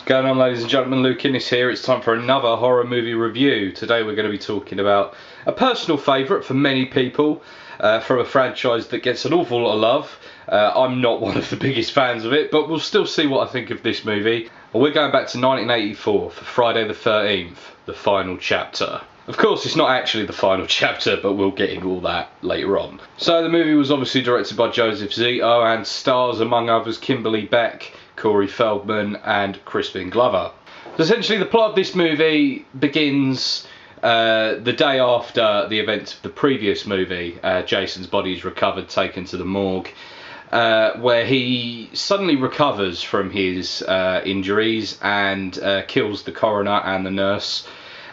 Going on, ladies and gentlemen, Luke Innes here. It's time for another horror movie review. Today we're going to be talking about a personal favourite for many people, from a franchise that gets an awful lot of love. I'm not one of the biggest fans of it, but we'll still see what I think of this movie. We're going back to 1984 for Friday the 13th, the final chapter. Of course, it's not actually the final chapter, but we'll get into all that later on. So the movie was obviously directed by Joseph Zito and stars, among others, Kimberly Beck, Corey Feldman and Crispin Glover. So essentially the plot of this movie begins the day after the events of the previous movie. Jason's body is recovered, taken to the morgue, where he suddenly recovers from his injuries and kills the coroner and the nurse,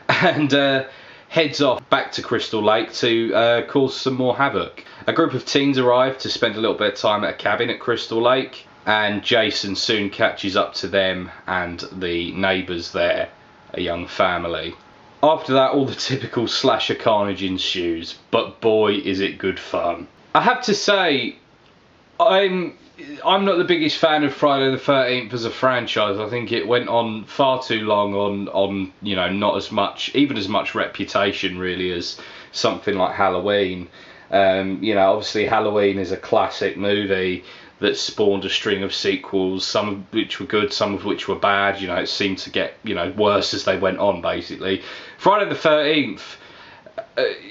and heads off back to Crystal Lake to cause some more havoc. A group of teens arrive to spend a little bit of time at a cabin at Crystal Lake, and Jason soon catches up to them and the neighbours there, a young family. After that, all the typical slasher carnage ensues, but boy is it good fun. I have to say, I'm not the biggest fan of Friday the 13th as a franchise. I think it went on far too long on you know, not as much, even as much reputation really as something like Halloween. You know, obviously Halloween is a classic movie that spawned a string of sequels, some of which were good, some of which were bad. You know, it seemed to get, you know, worse as they went on, basically. Friday the 13th,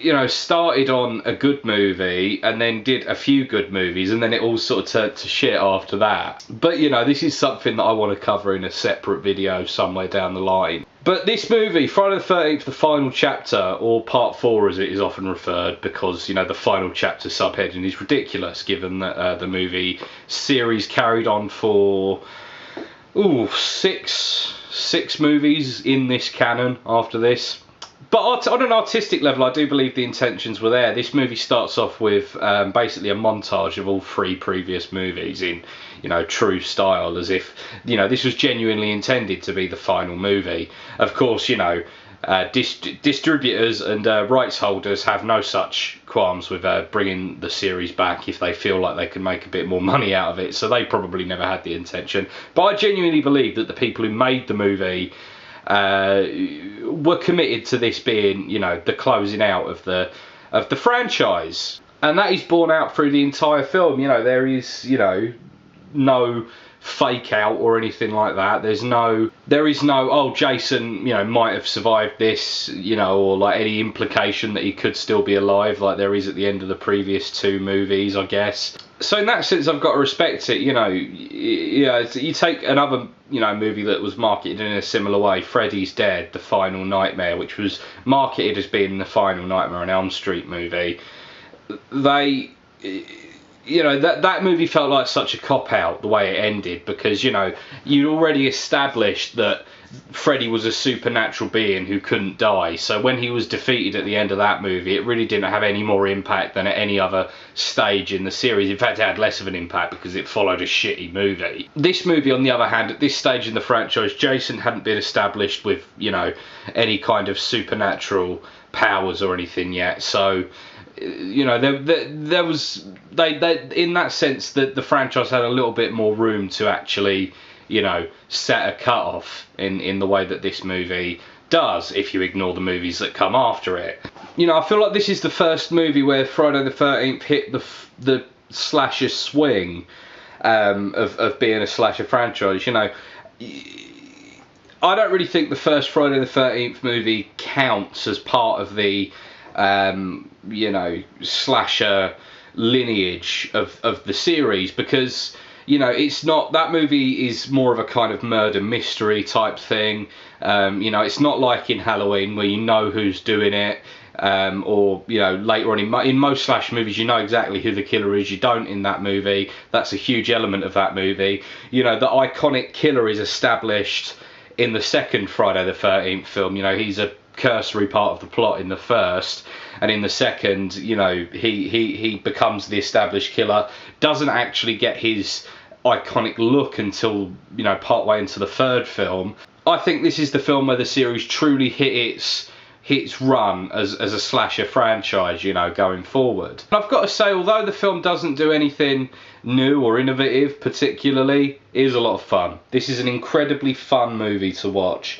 you know, started on a good movie and then did a few good movies, and then it all sort of turned to shit after that. But, you know, this is something that I want to cover in a separate video somewhere down the line. But this movie, Friday the 13th, the final chapter, or part 4 as it is often referred, because, you know, the final chapter subheading is ridiculous, given that the movie series carried on for, six movies in this canon after this. But on an artistic level, I do believe the intentions were there. This movie starts off with basically a montage of all 3 previous movies in, you know, true style, as if, you know, this was genuinely intended to be the final movie. Of course, you know, distributors and rights holders have no such qualms with bringing the series back if they feel like they can make a bit more money out of it, so they probably never had the intention. But I genuinely believe that the people who made the movie were committed to this being, you know, the closing out of the franchise, and that is borne out through the entire film. You know, there is, you know, no fake out or anything like that. There is no, oh, Jason, you know, might have survived this, you know, or like any implication that he could still be alive like there is at the end of the previous 2 movies, I guess. So in that sense, I've got to respect it. You know, you take another, you know, movie that was marketed in a similar way, Freddy's Dead, The Final Nightmare, which was marketed as being the final Nightmare on Elm Street movie. They, you know, that movie felt like such a cop-out the way it ended, because, you know, you'd already established that Freddy was a supernatural being who couldn't die, so when he was defeated at the end of that movie, it really didn't have any more impact than at any other stage in the series. In fact, it had less of an impact because it followed a shitty movie. This movie, on the other hand, at this stage in the franchise, Jason hadn't been established with, you know, any kind of supernatural powers or anything yet, so, you know, there was, they in that sense, that the franchise had a little bit more room to actually, you know, set a cut-off in the way that this movie does, if you ignore the movies that come after it. You know, I feel like this is the first movie where Friday the 13th hit the slasher swing of being a slasher franchise. You know, I don't really think the first Friday the 13th movie counts as part of the you know, slasher lineage of the series, because, you know, it's not, that movie is more of a kind of murder mystery type thing. You know, it's not like in Halloween where you know who's doing it, or, you know, later on in most slash movies you know exactly who the killer is. You don't in that movie. That's a huge element of that movie. You know, the iconic killer is established in the second Friday the 13th film. You know, he's a cursory part of the plot in the first, and in the second, you know, he becomes the established killer. Doesn't actually get his iconic look until, you know, partway into the third film. I think this is the film where the series truly hit its, its run as a slasher franchise, you know, going forward. And I've got to say, although the film doesn't do anything new or innovative particularly, it is a lot of fun. This is an incredibly fun movie to watch.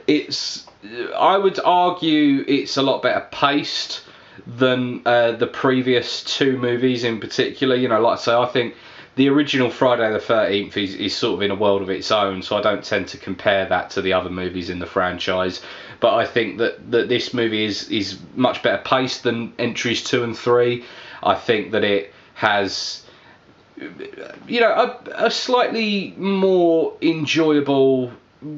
I would argue it's a lot better paced than the previous two movies in particular. You know, like I say, I think the original Friday the 13th is sort of in a world of its own, so I don't tend to compare that to the other movies in the franchise. But I think that this movie is much better paced than entries 2 and 3. I think that it has, you know, a slightly more enjoyable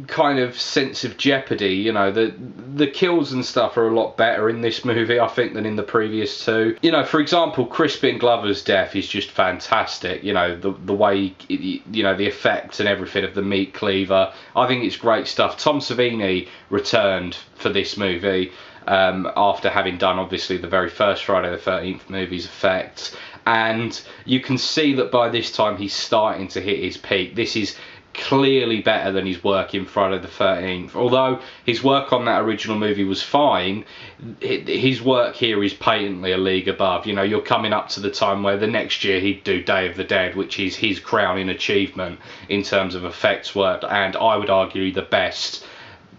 kind of sense of jeopardy. You know, the kills and stuff are a lot better in this movie, I think, than in the previous two. You know, for example, Crispin Glover's death is just fantastic. You know, the way, you know, the effects and everything of the meat cleaver, I think it's great stuff. Tom Savini returned for this movie after having done obviously the very first Friday the 13th movie's effects, and you can see that by this time he's starting to hit his peak. This is clearly better than his work in Friday the 13th. Although his work on that original movie was fine, his work here is patently a league above. You know, you're coming up to the time where the next year he'd do Day of the Dead, which is his crowning achievement in terms of effects work, and I would argue the best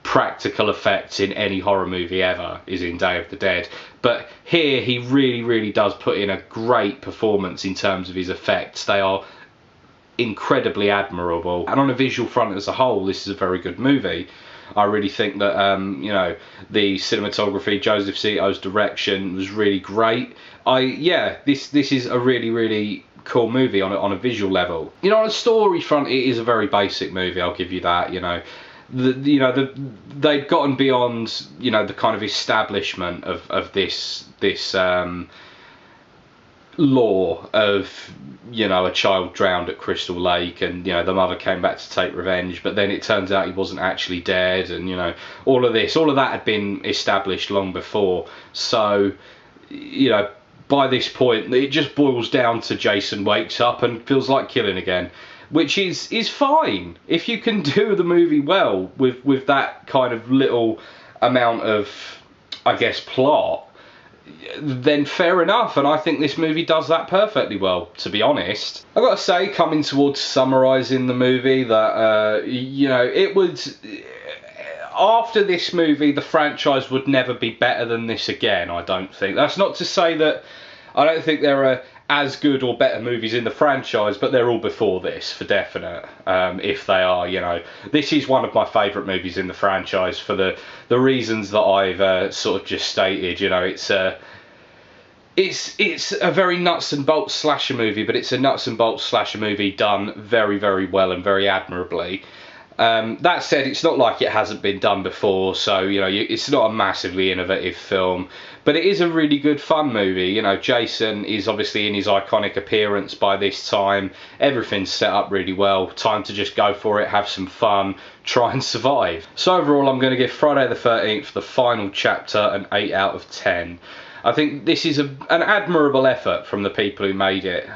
practical effects in any horror movie ever is in Day of the Dead. But here he really does put in a great performance in terms of his effects. They are incredibly admirable, and on a visual front as a whole, this is a very good movie. I really think that you know, the cinematography, Joseph Zito's direction was really great. This is a really cool movie on a visual level. You know, on a story front, it is a very basic movie, I'll give you that. You know, they've gotten beyond, you know, the kind of establishment of this lore of, you know, a child drowned at Crystal Lake, and, you know, the mother came back to take revenge, but then it turns out he wasn't actually dead, and, you know, all of that had been established long before. So, you know, by this point it just boils down to Jason wakes up and feels like killing again, which is fine if you can do the movie well with that kind of little amount of, I guess, plot. Then fair enough, and I think this movie does that perfectly well, to be honest. I've got to say, coming towards summarising the movie, that you know, it would, after this movie, the franchise would never be better than this again, I don't think. That's not to say that I don't think there are as good or better movies in the franchise, but they're all before this, for definite. If they are, you know, this is one of my favourite movies in the franchise for the reasons that I've sort of just stated. You know, it's a very nuts and bolts slasher movie, but it's a nuts and bolts slasher movie done very well and very admirably. That said, it's not like it hasn't been done before, so, you know, it's not a massively innovative film, but it is a really good fun movie. You know, Jason is obviously in his iconic appearance by this time. Everything's set up really well. Time to just go for it, have some fun, try and survive. So overall, I'm going to give Friday the 13th, the final chapter, an 8 out of 10. I think this is an admirable effort from the people who made it,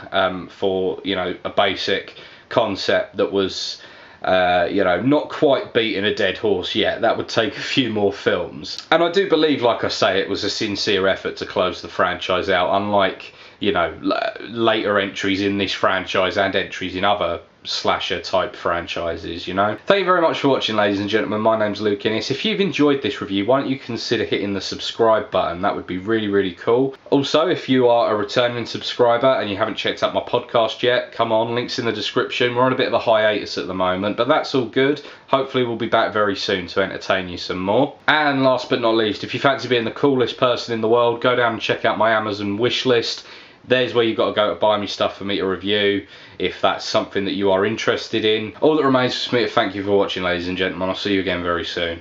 for, you know, a basic concept that was, you know, not quite beating a dead horse yet. That would take a few more films. And I do believe, like I say, it was a sincere effort to close the franchise out, unlike, you know, later entries in this franchise and entries in other slasher type franchises, you know. Thank you very much for watching, ladies and gentlemen. My name's Luke Innes. If you've enjoyed this review, why don't you consider hitting the subscribe button? That would be really cool. Also, if you are a returning subscriber and you haven't checked out my podcast yet, come on, links in the description. We're on a bit of a hiatus at the moment, but that's all good. Hopefully we'll be back very soon to entertain you some more. And last but not least, if you fancy being the coolest person in the world, go down and check out my Amazon wish list. There's where you've got to go to buy me stuff for me to review, if that's something that you are interested in. All that remains for me to thank you for watching, ladies and gentlemen. I'll see you again very soon.